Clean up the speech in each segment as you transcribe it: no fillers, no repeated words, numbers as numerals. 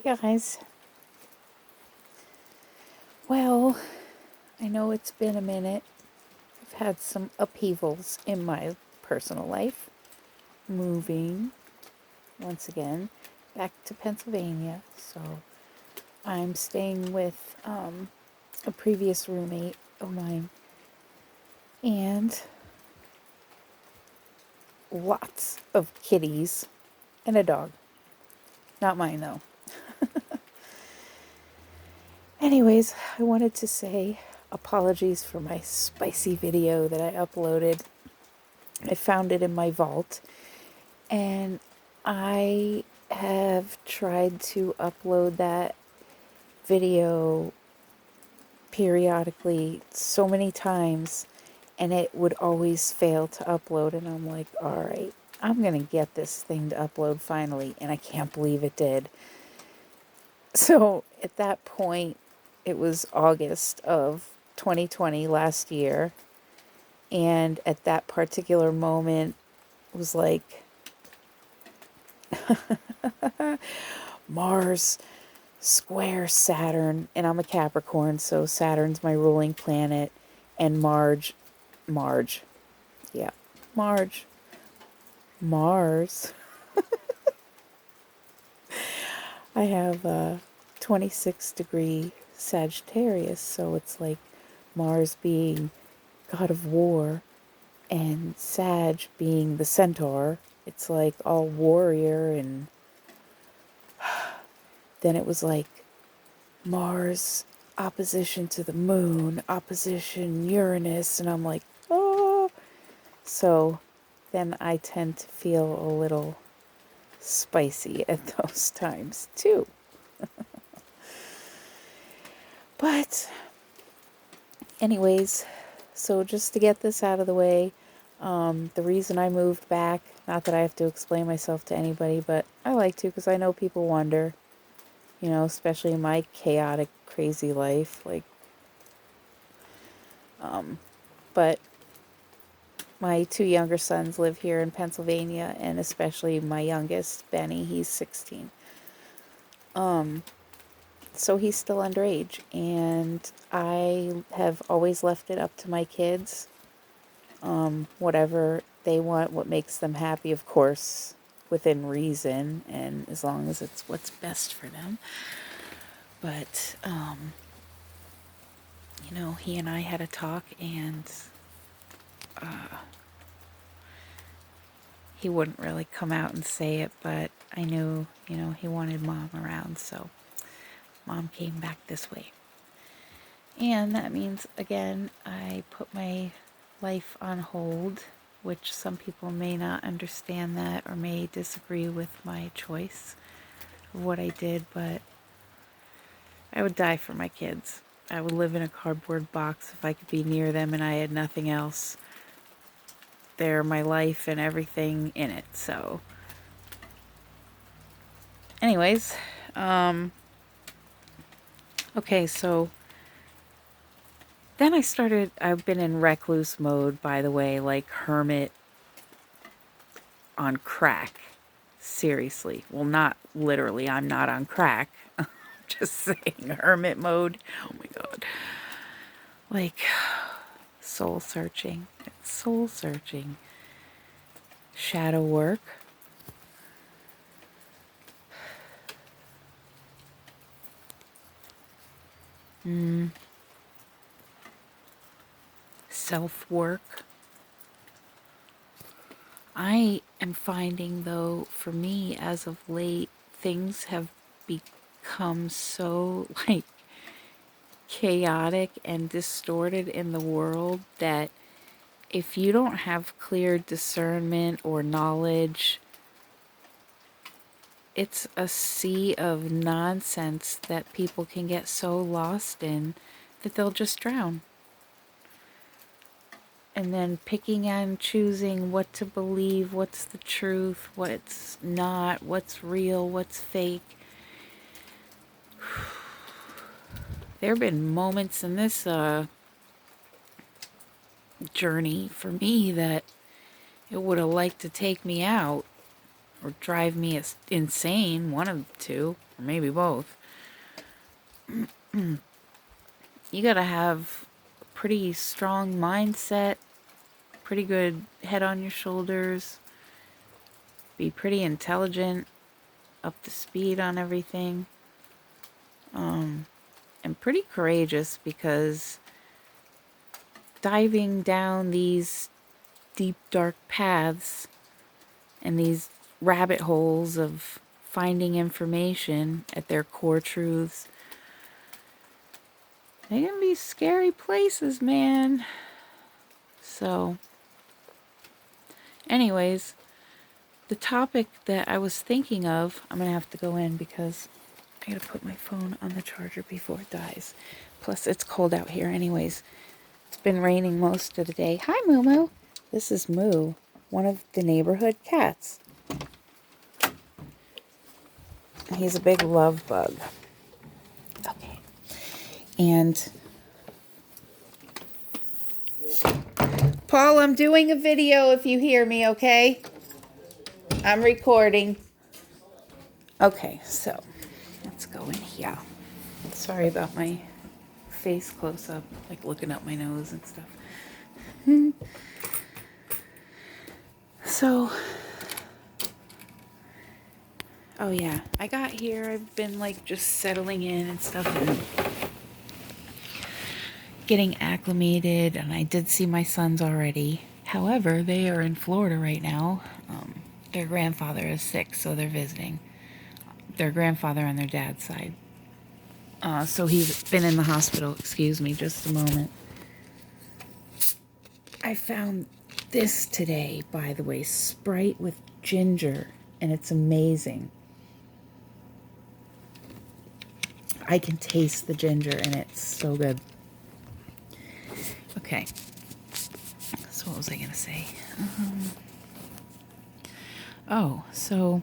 Hey guys. Well, I know it's been a minute. I've had some upheavals in my personal life. Moving, once again, back to Pennsylvania. So I'm staying with a previous roommate of mine. And lots of kitties and a dog. Not mine, though. Anyways, I wanted to say apologies for my spicy video that I uploaded. I found it in my vault, and I have tried to upload that video periodically so many times, and it would always fail to upload. And I'm like, all right, I'm going to get this thing to upload finally. And I can't believe it did. So at that point, it was August of 2020, last year. And at that particular moment, it was like Mars square Saturn, and I'm a Capricorn, so Saturn's my ruling planet, and Marge, yeah, Marge, Mars. I have a 26-degree Sagittarius, so it's like Mars being god of war and Sag being the centaur. It's like all warrior, and then it was like Mars opposition to the moon, opposition Uranus, and I'm like, oh. So then I tend to feel a little spicy at those times too. But anyways, so just to get this out of the way, the reason I moved back, not that I have to explain myself to anybody, but I like to because I know people wonder, especially in my chaotic, crazy life, but my two younger sons live here in Pennsylvania, and especially my youngest, Benny, he's 16. So he's still underage, and I have always left it up to my kids. Whatever they want, what makes them happy, of course, within reason, and as long as it's what's best for them. But, he and I had a talk, and he wouldn't really come out and say it, but I knew, he wanted Mom around, so Mom came back this way. And that means, again, I put my life on hold, which some people may not understand that or may disagree with my choice of what I did, but I would die for my kids. I would live in a cardboard box if I could be near them and I had nothing else. They're my life and everything in it, so. Anyways, okay, so then I've been in recluse mode, by the way, like hermit on crack. Seriously. Well, not literally, I'm not on crack. Just saying, hermit mode. Oh my God. Like, soul searching. It's soul searching. Shadow work. Self work. I am finding, though, for me as of late, things have become so, like, chaotic and distorted in the world that if you don't have clear discernment or knowledge, it's a sea of nonsense that people can get so lost in that they'll just drown. And then picking and choosing what to believe, what's the truth, what's not, what's real, what's fake. There have been moments in this journey for me that it would have liked to take me out. or drive me insane, one of the two, or maybe both. You gotta have a pretty strong mindset, pretty good head on your shoulders, be pretty intelligent, up to speed on everything, and pretty courageous, because diving down these deep, dark paths and these rabbit holes of finding information at their core truths, they can be scary places, man. So, anyways, the topic that I was thinking of, I'm going to have to go in because I got to put my phone on the charger before it dies. Plus, it's cold out here anyways. It's been raining most of the day. Hi, Moo Moo. This is Moo, one of the neighborhood cats. He's a big love bug. Okay. And Paul, I'm doing a video if you hear me, okay? I'm recording. Okay, so let's go in here. Sorry about my face close up, like looking up my nose and stuff. So, oh yeah, I got here. I've been like just settling in and stuff and getting acclimated, and I did see my sons already. However, they are in Florida right now. Their grandfather is sick, so they're visiting. Their grandfather on their dad's side. So he's been in the hospital. Excuse me, just a moment. I found this today, by the way, Sprite with ginger, and it's amazing. I can taste the ginger, and it's so good. Okay. So what was I going to say? So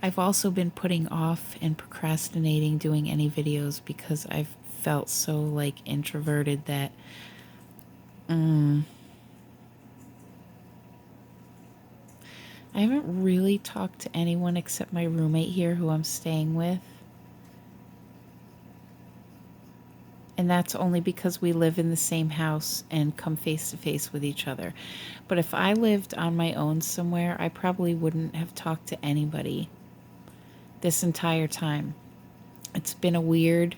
I've also been putting off and procrastinating doing any videos because I've felt so like introverted that I haven't really talked to anyone except my roommate here who I'm staying with. And that's only because we live in the same house and come face to face with each other. But if I lived on my own somewhere, I probably wouldn't have talked to anybody this entire time. It's been a weird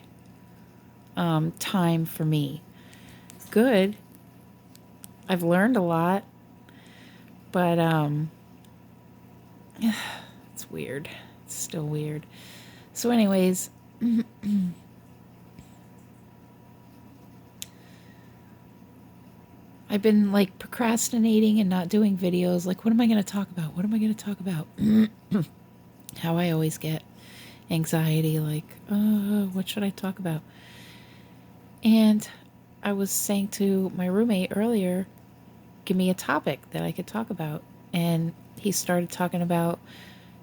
time for me. Good. I've learned a lot. But it's weird. It's still weird. So anyways, I've been like procrastinating and not doing videos. Like, what am I going to talk about? What am I going to talk about? How I always get anxiety, like, what should I talk about? And I was saying to my roommate earlier, give me a topic that I could talk about. And he started talking about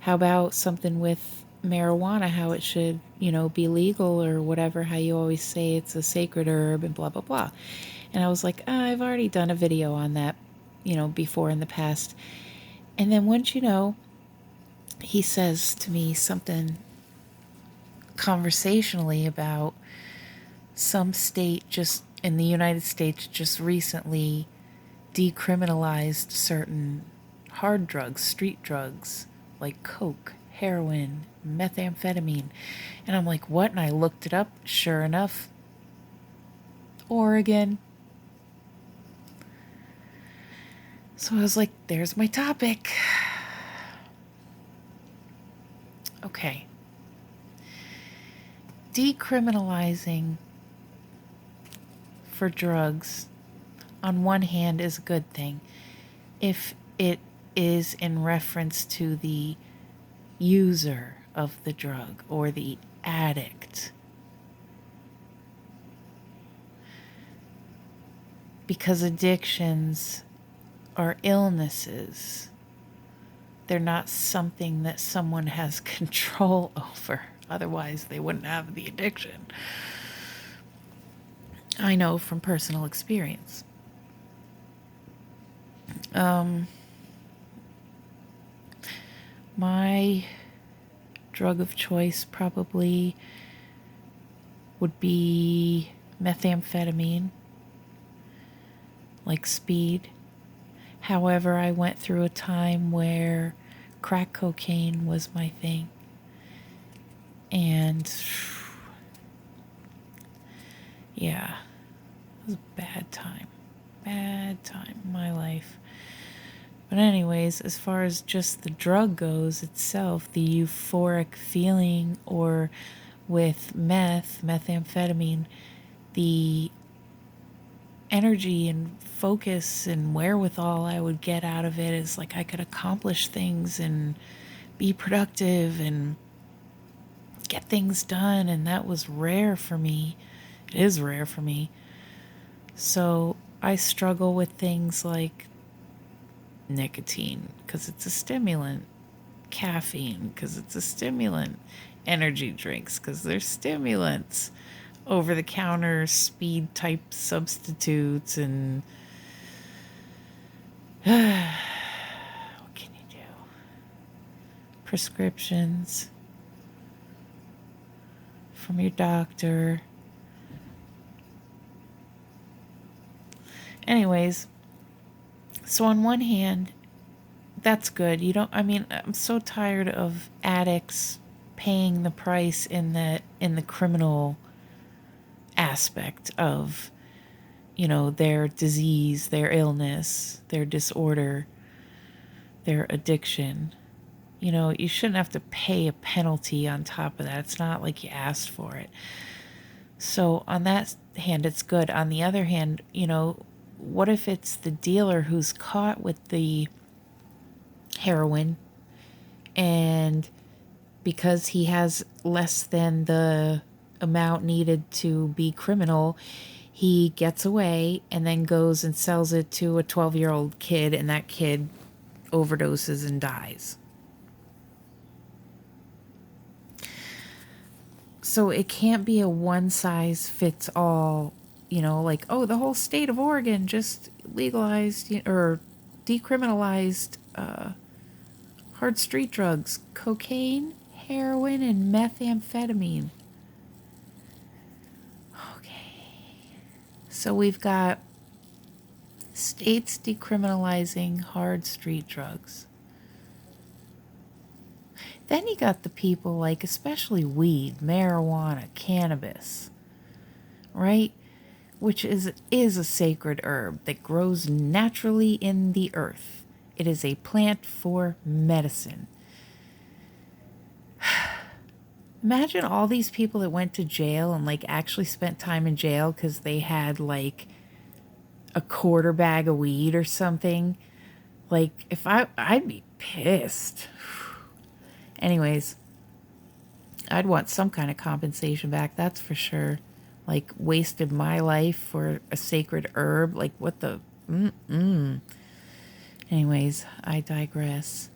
how about something with marijuana, how it should, be legal or whatever, how you always say it's a sacred herb and blah, blah, blah. And I was like, I've already done a video on that, before in the past. And then once he says to me something conversationally about some state just in the United States just recently decriminalized certain hard drugs, street drugs, like coke, heroin, methamphetamine. And I'm like, what? And I looked it up. Sure enough, Oregon. So I was like, there's my topic. Okay. Decriminalizing for drugs, on one hand, is a good thing if it is in reference to the user of the drug or the addict. Because addictions are illnesses. They're not something that someone has control over. Otherwise, they wouldn't have the addiction. I know from personal experience. My drug of choice probably would be methamphetamine, like speed. However, I went through a time where crack cocaine was my thing. And yeah, it was a bad time. Bad time in my life. But anyways, as far as just the drug goes itself, the euphoric feeling, or with methamphetamine, the energy and focus and wherewithal I would get out of it is like I could accomplish things and be productive and get things done, and that was rare for me. It is rare for me. So I struggle with things like nicotine because it's a stimulant, caffeine because it's a stimulant, energy drinks because they're stimulants, over the counter speed type substitutes, and what can you do? Prescriptions from your doctor. Anyways, so on one hand, that's good. You don't, I mean, I'm so tired of addicts paying the price in the criminal aspect of, their disease, their illness, their disorder, their addiction. You shouldn't have to pay a penalty on top of that. It's not like you asked for it. So on that hand, it's good. On the other hand, what if it's the dealer who's caught with the heroin, and because he has less than the amount needed to be criminal, he gets away and then goes and sells it to a 12-year-old kid, and that kid overdoses and dies. So it can't be a one size fits all, like, oh, the whole state of Oregon just legalized or decriminalized hard street drugs, cocaine, heroin, and methamphetamine. Okay. So we've got states decriminalizing hard street drugs. Then you got the people like, especially weed, marijuana, cannabis, right? Which is a sacred herb that grows naturally in the earth. It is a plant for medicine. Imagine all these people that went to jail and like actually spent time in jail because they had like a quarter bag of weed or something. Like, if I'd be pissed. Anyways, I'd want some kind of compensation back, that's for sure. Like, wasted my life for a sacred herb. Like, what the? Anyways, I digress.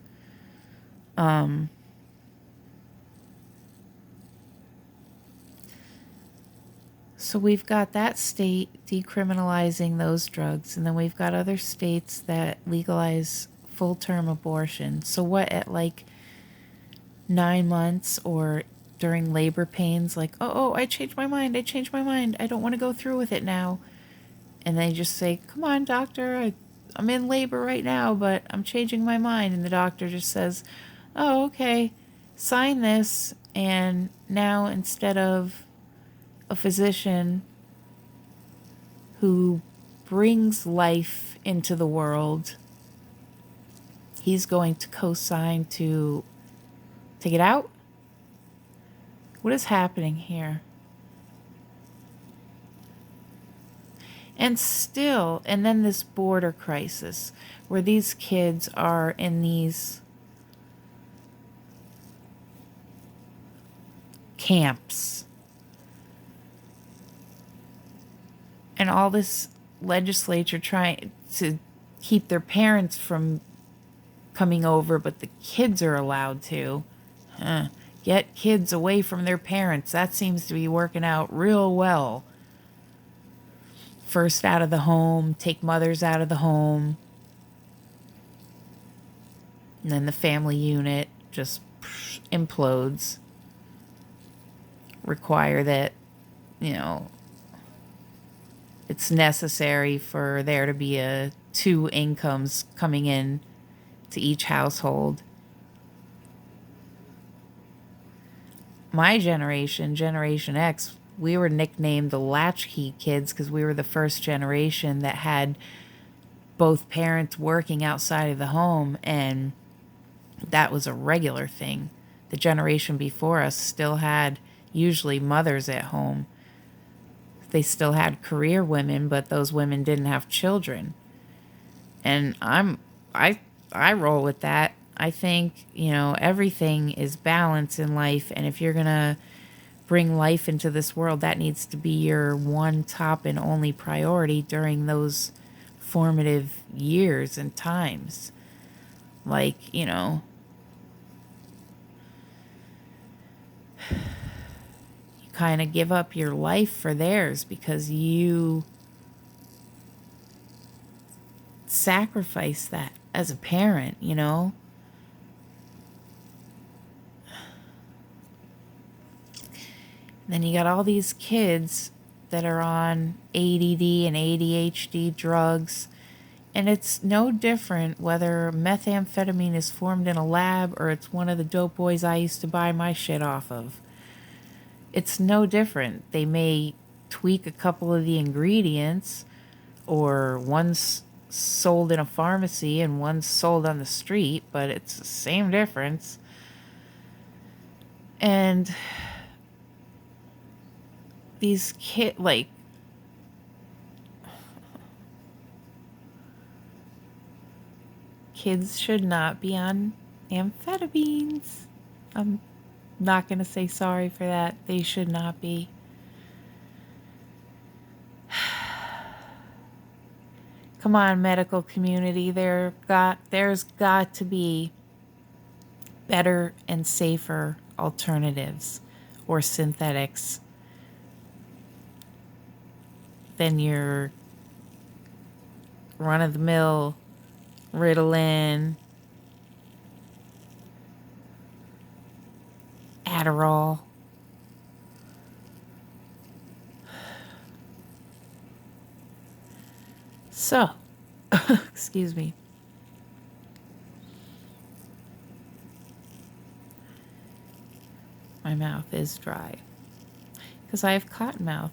So we've got that state decriminalizing those drugs, and then we've got other states that legalize full-term abortion. So what, at like 9 months or during labor pains, like, oh, I changed my mind, I don't want to go through with it now. And they just say, come on, doctor, I'm in labor right now, but I'm changing my mind. And the doctor just says, oh, okay, sign this. And now, instead of a physician who brings life into the world, he's going to co-sign to take it out. What is happening here? And still, and then this border crisis where these kids are in these camps, and all this legislature trying to keep their parents from coming over, but the kids are allowed to. Get kids away from their parents. That seems to be working out real well. First out of the home, take mothers out of the home. And then the family unit. just implodes, require that, you know, it's necessary for there to be two incomes coming in to each household. My generation, Generation X, we were nicknamed the latchkey kids because we were the first generation that had both parents working outside of the home, and that was a regular thing. The generation before us still had usually mothers at home. They still had career women, but those women didn't have children. And I I roll with that. I think, everything is balance in life, and if you're going to bring life into this world, that needs to be your one top and only priority during those formative years and times. Like, you kind of give up your life for theirs because you sacrifice that as a parent. Then you got all these kids that are on ADD and ADHD drugs, and it's no different whether methamphetamine is formed in a lab or it's one of the dope boys I used to buy my shit off of. It's no different. They may tweak a couple of the ingredients, or one's sold in a pharmacy and one's sold on the street, but it's the same difference. And these kids should not be on amphetamines. I'm not going to say sorry for that. They should not be. Come on, medical community. There's got to be better and safer alternatives or synthetics than your run-of-the-mill Ritalin, Adderall. So, excuse me. My mouth is dry because I have cotton mouth,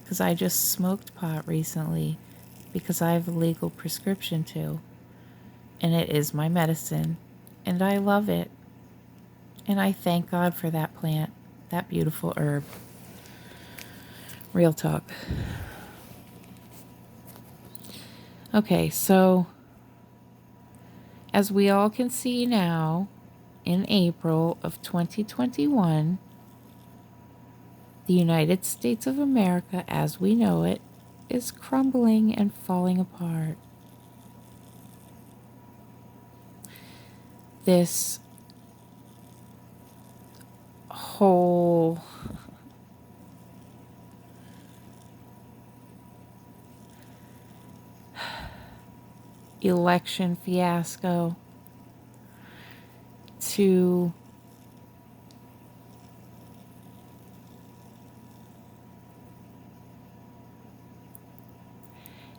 because I just smoked pot recently, because I have a legal prescription too, and it is my medicine, and I love it, and I thank God for that plant, that beautiful herb. Real talk. Okay, so as we all can see now, in April of 2021, the United States of America as we know it is crumbling and falling apart. This whole election fiasco to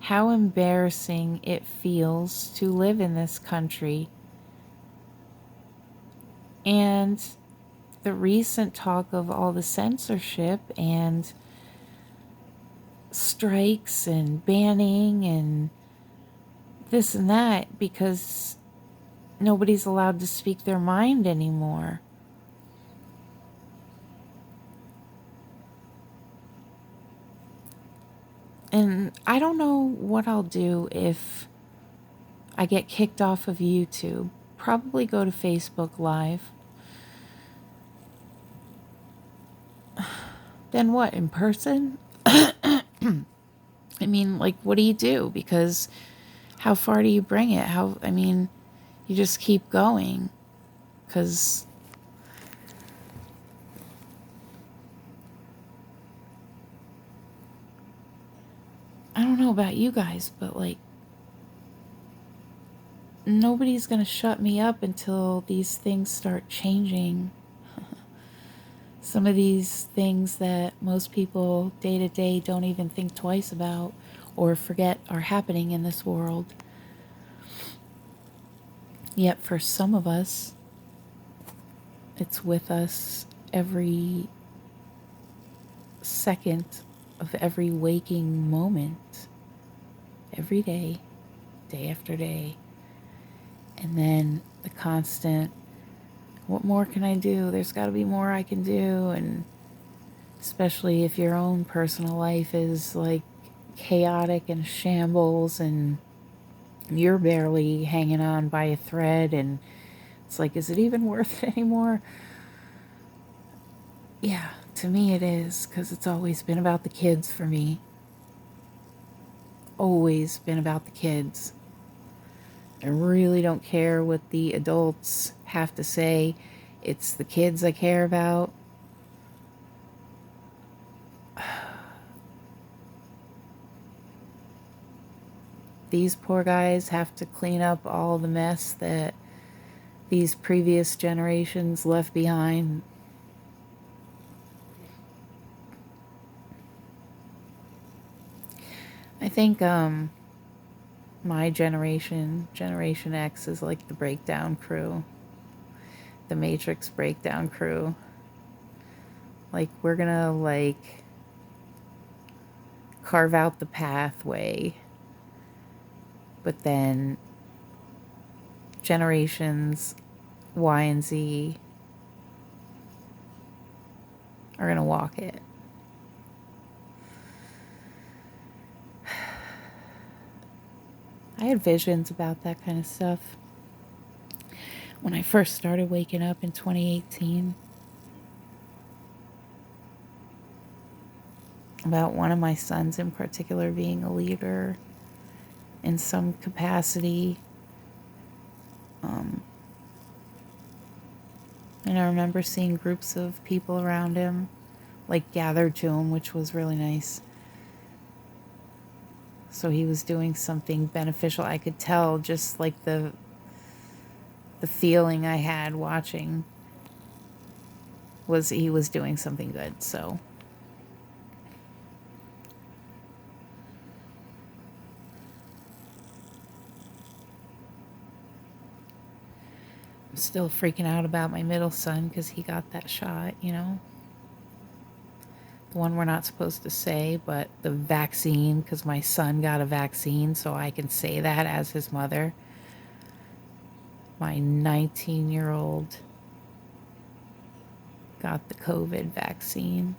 how embarrassing it feels to live in this country, and the recent talk of all the censorship and strikes and banning and this and that because nobody's allowed to speak their mind anymore. And I don't know what I'll do if I get kicked off of YouTube. Probably go to Facebook Live. Then what, in person? I mean, like, what do you do? Because how far do you bring it? You just keep going. Because I don't know about you guys, but like, nobody's going to shut me up until these things start changing. Some of these things that most people day to day don't even think twice about or forget are happening in this world. Yet for some of us, it's with us every second of every waking moment, every day, day after day. And then the constant, what more can I do? There's got to be more I can do. And especially if your own personal life is like chaotic and shambles and you're barely hanging on by a thread, and it's like, is it even worth it anymore? Yeah, to me it is, because it's always been about the kids for me. Always been about the kids. I really don't care what the adults have to say. It's the kids I care about. These poor guys have to clean up all the mess that these previous generations left behind. I think my generation, Generation X, is like the breakdown crew, the Matrix breakdown crew. Like, we're gonna like carve out the pathway, but then generations Y and Z are gonna walk it. I had visions about that kind of stuff when I first started waking up in 2018. About one of my sons in particular being a leader in some capacity. And I remember seeing groups of people around him, like gathered to him, which was really nice. So he was doing something beneficial. I could tell just like the feeling I had watching was he was doing something good. So I'm still freaking out about my middle son because he got that shot, you know. The one we're not supposed to say, but the vaccine, because my son got a vaccine, so I can say that as his mother. My 19-year-old got the COVID vaccine.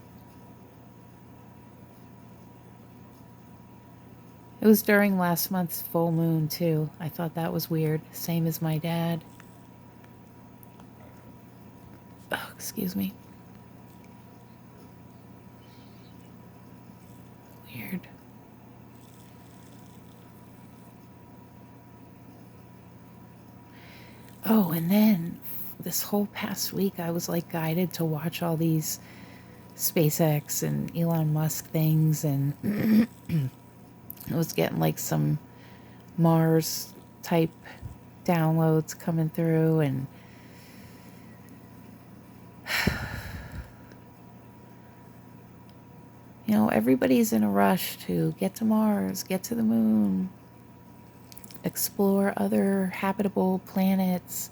It was during last month's full moon, too. I thought that was weird. Same as my dad. Oh, excuse me. Weird. Oh, and then this whole past week, I was like guided to watch all these SpaceX and Elon Musk things, and I was getting like some Mars type downloads coming through, and you know, everybody's in a rush to get to Mars, get to the moon, explore other habitable planets.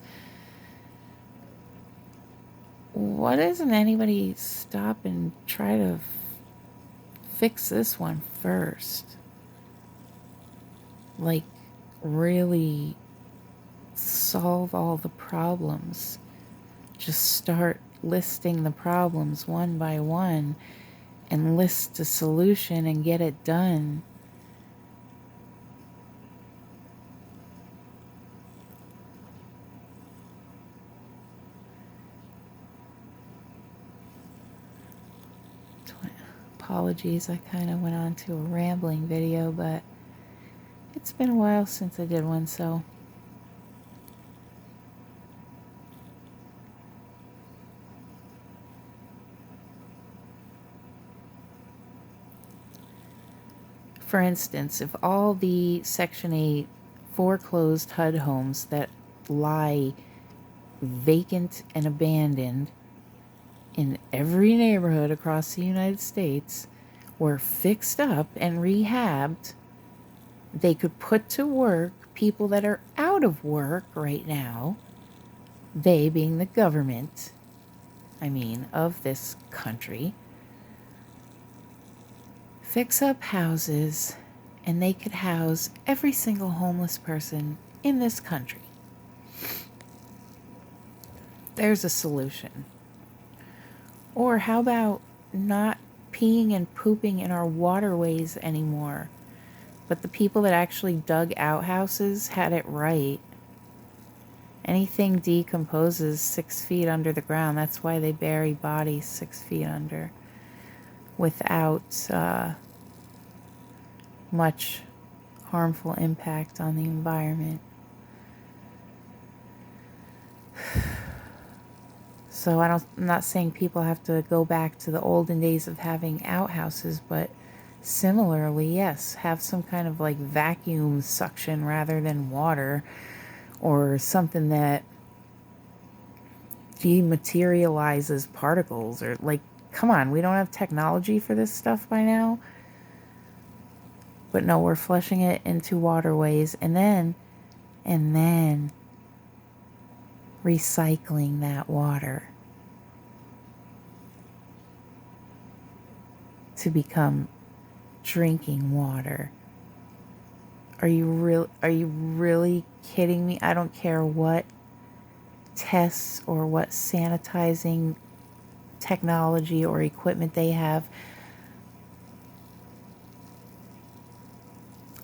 Why doesn't anybody stop and try to fix this one first? Like, really solve all the problems. Just start listing the problems one by one and list a solution and get it done. Apologies, I kind of went on to a rambling video, but it's been a while since I did one, so for instance, if all the Section 8 foreclosed HUD homes that lie vacant and abandoned in every neighborhood across the United States were fixed up and rehabbed, they could put to work people that are out of work right now, they being the government, of this country, fix up houses, and they could house every single homeless person in this country. There's a solution. Or how about not peeing and pooping in our waterways anymore? But the people that actually dug outhouses had it right. Anything decomposes 6 feet under the ground. That's why they bury bodies 6 feet under without much harmful impact on the environment. So I'm not saying people have to go back to the olden days of having outhouses, but similarly, yes, have some kind of like vacuum suction rather than water, or something that dematerializes particles, or like, come on, we don't have technology for this stuff by now. But no, we're flushing it into waterways and then recycling that water to become drinking water. Are you really kidding me? I don't care what tests or what sanitizing technology or equipment they have.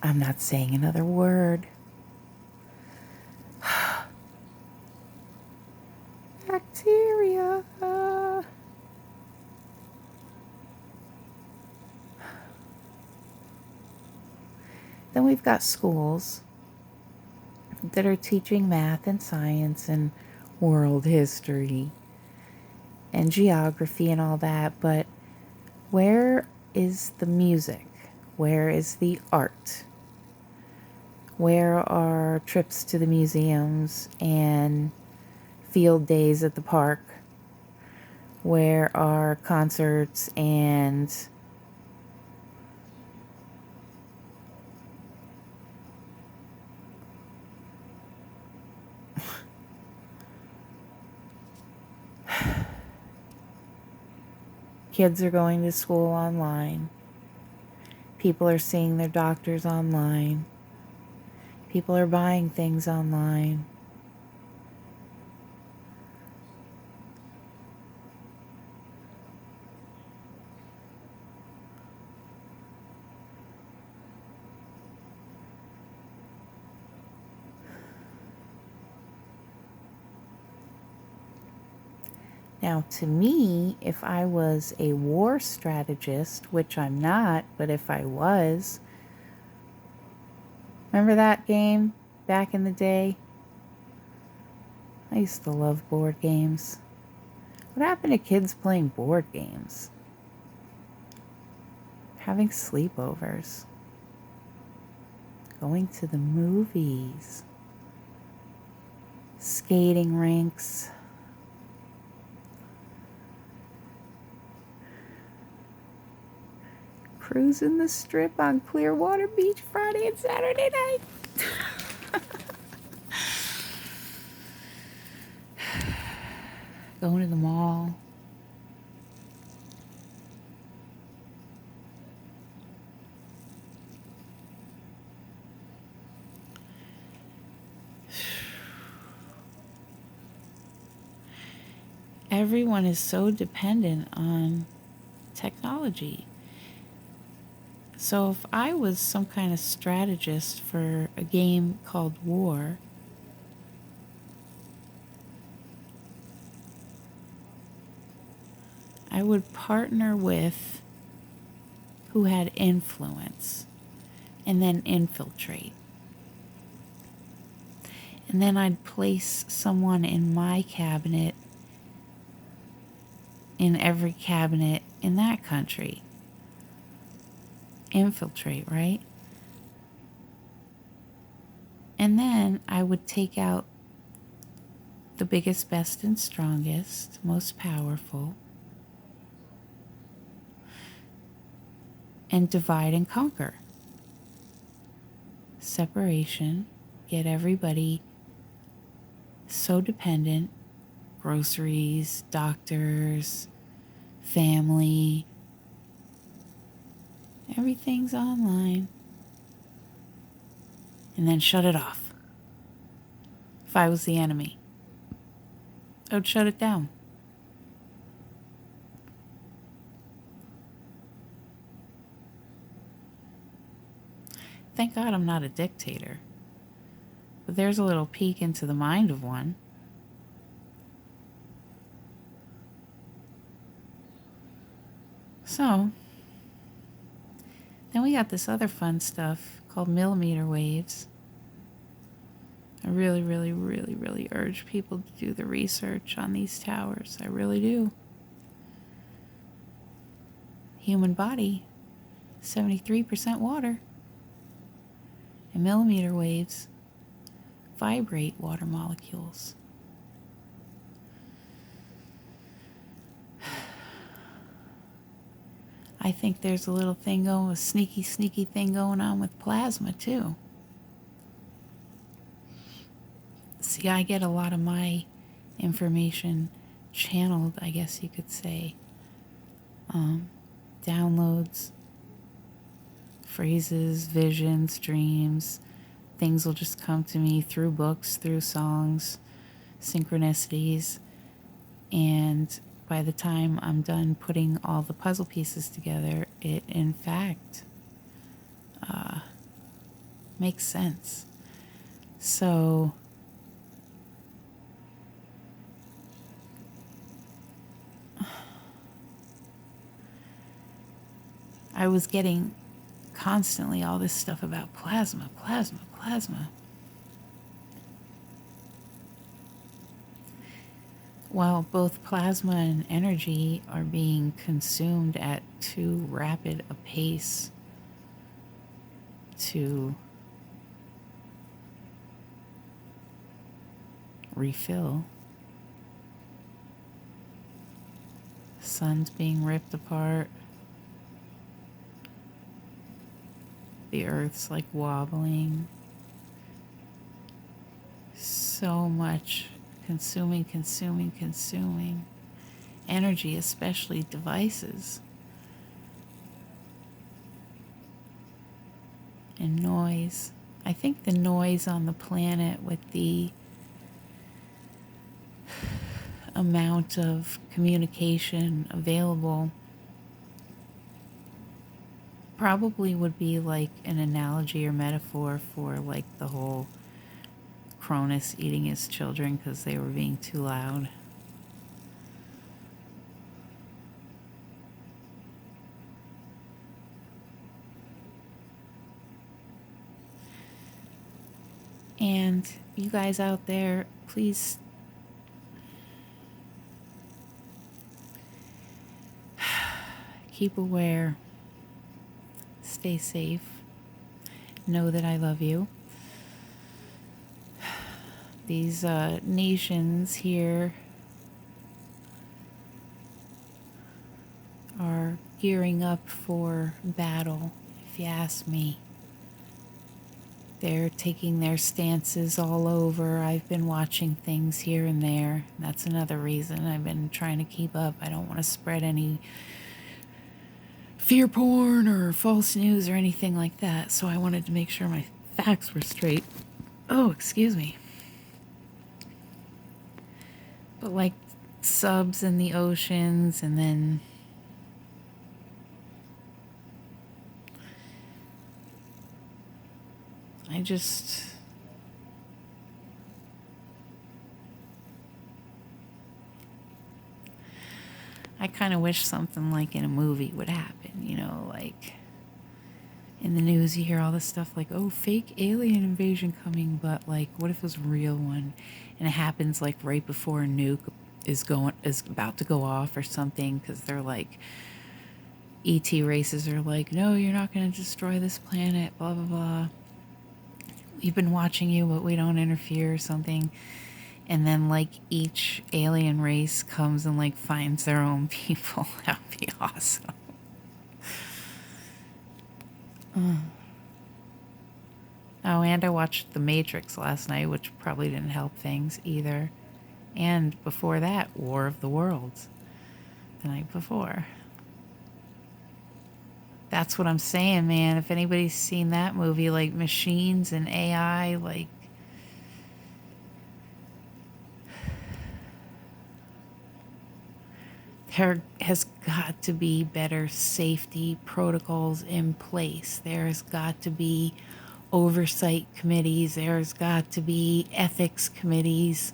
I'm not saying another word. Bacteria. Then we've got schools that are teaching math and science and world history and geography and all that, but where is the music? Where is the art? Where are trips to the museums and field days at the park? Where are concerts and kids are going to school online. People are seeing their doctors online. People are buying things online. Now, to me, if I was a war strategist, which I'm not, but if I was, remember that game back in the day? I used to love board games. What happened to kids playing board games? Having sleepovers. Going to the movies. Skating rinks. Cruising the strip on Clearwater Beach Friday and Saturday night. Going to the mall. Everyone is so dependent on technology. So if I was some kind of strategist for a game called War, I would partner with who had influence and then infiltrate. And then I'd place someone in my cabinet in every cabinet in that country. Infiltrate, right? And then I would take out the biggest, best, and strongest, most powerful, and divide and conquer. Separation, get everybody so dependent, groceries, doctors, family, everything's online. And then shut it off. If I was the enemy, I would shut it down. Thank God I'm not a dictator. But there's a little peek into the mind of one. So, then we got this other fun stuff called millimeter waves. I really, really, really, really urge people to do the research on these towers. I really do. Human body, 73% water. And millimeter waves vibrate water molecules. I think there's a little thing going, a sneaky thing going on with plasma too. See, I get a lot of my information channeled, I guess you could say. Downloads, phrases, visions, dreams. Things will just come to me through books, through songs, synchronicities. And by the time I'm done putting all the puzzle pieces together, it in fact makes sense. So I was getting constantly all this stuff about plasma. While both plasma and energy are being consumed at too rapid a pace to refill, sun's being ripped apart, the earth's like wobbling, so much consuming energy, especially devices and noise. I think the noise on the planet with the amount of communication available probably would be like an analogy or metaphor for like the whole Cronus eating his children because they were being too loud. And you guys out there, please keep aware, stay safe, know that I love you. These nations here are gearing up for battle, if you ask me. They're taking their stances all over. I've been watching things here and there. That's another reason I've been trying to keep up. I don't want to spread any fear porn or false news or anything like that. So I wanted to make sure my facts were straight. Oh, excuse me. But like subs in the oceans, and then I kind of wish something like in a movie would happen, like in the news you hear all this stuff like, oh, fake alien invasion coming, but like what if it was a real one and it happens like right before a nuke is about to go off or something, because they're like ET races are like, no, you're not going to destroy this planet, blah blah blah. we've been watching you, but we don't interfere or something. And then like each alien race comes and like finds their own people. That would be awesome. Oh, and I watched The Matrix last night, which probably didn't help things either. And before that, War of the Worlds the night before. That's what I'm saying, man. If anybody's seen that movie, like machines and AI, like there has got to be better safety protocols in place. There's got to be oversight committees. There's got to be ethics committees.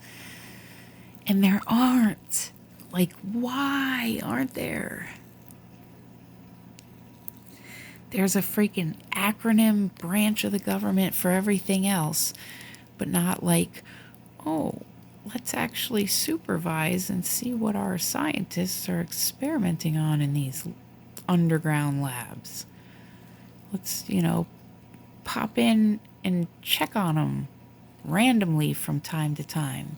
And there aren't. Like, why aren't there? There's a freaking acronym branch of the government for everything else, but not like, oh, let's actually supervise and see what our scientists are experimenting on in these underground labs. Let's, pop in and check on them randomly from time to time.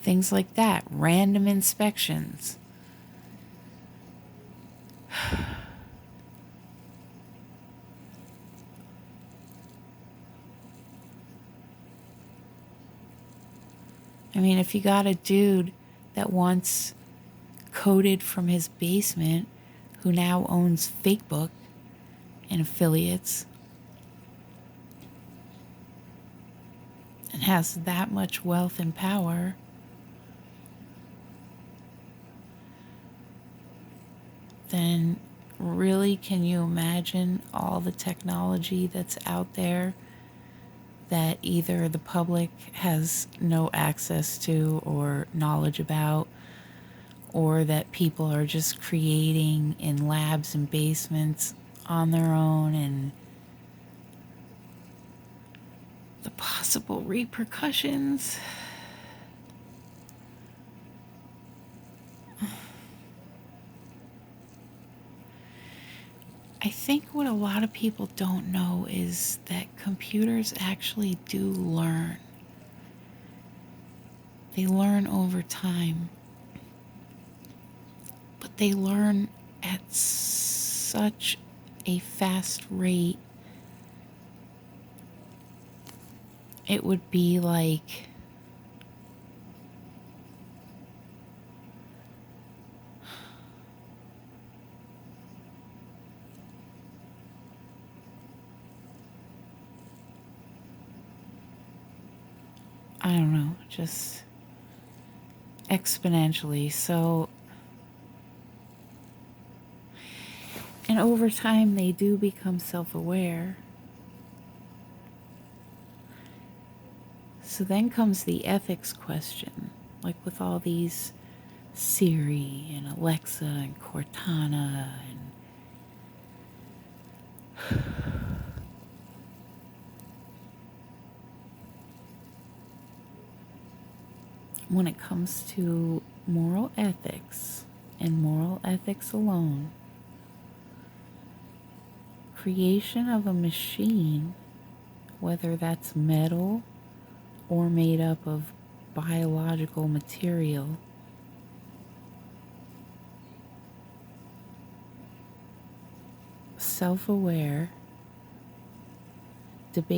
Things like that, random inspections. I mean, if you got a dude that once coded from his basement who now owns Facebook and affiliates and has that much wealth and power, then really can you imagine all the technology that's out there that either the public has no access to or knowledge about, or that people are just creating in labs and basements on their own, and the possible repercussions? I think what a lot of people don't know is that computers actually do learn. They learn over time, but they learn at such a fast rate. It would be like I don't know, just exponentially. So, and over time, they do become self aware. So then comes the ethics question, like with all these Siri and Alexa and Cortana and when it comes to moral ethics and moral ethics alone, creation of a machine, whether that's metal or made up of biological material, self-aware,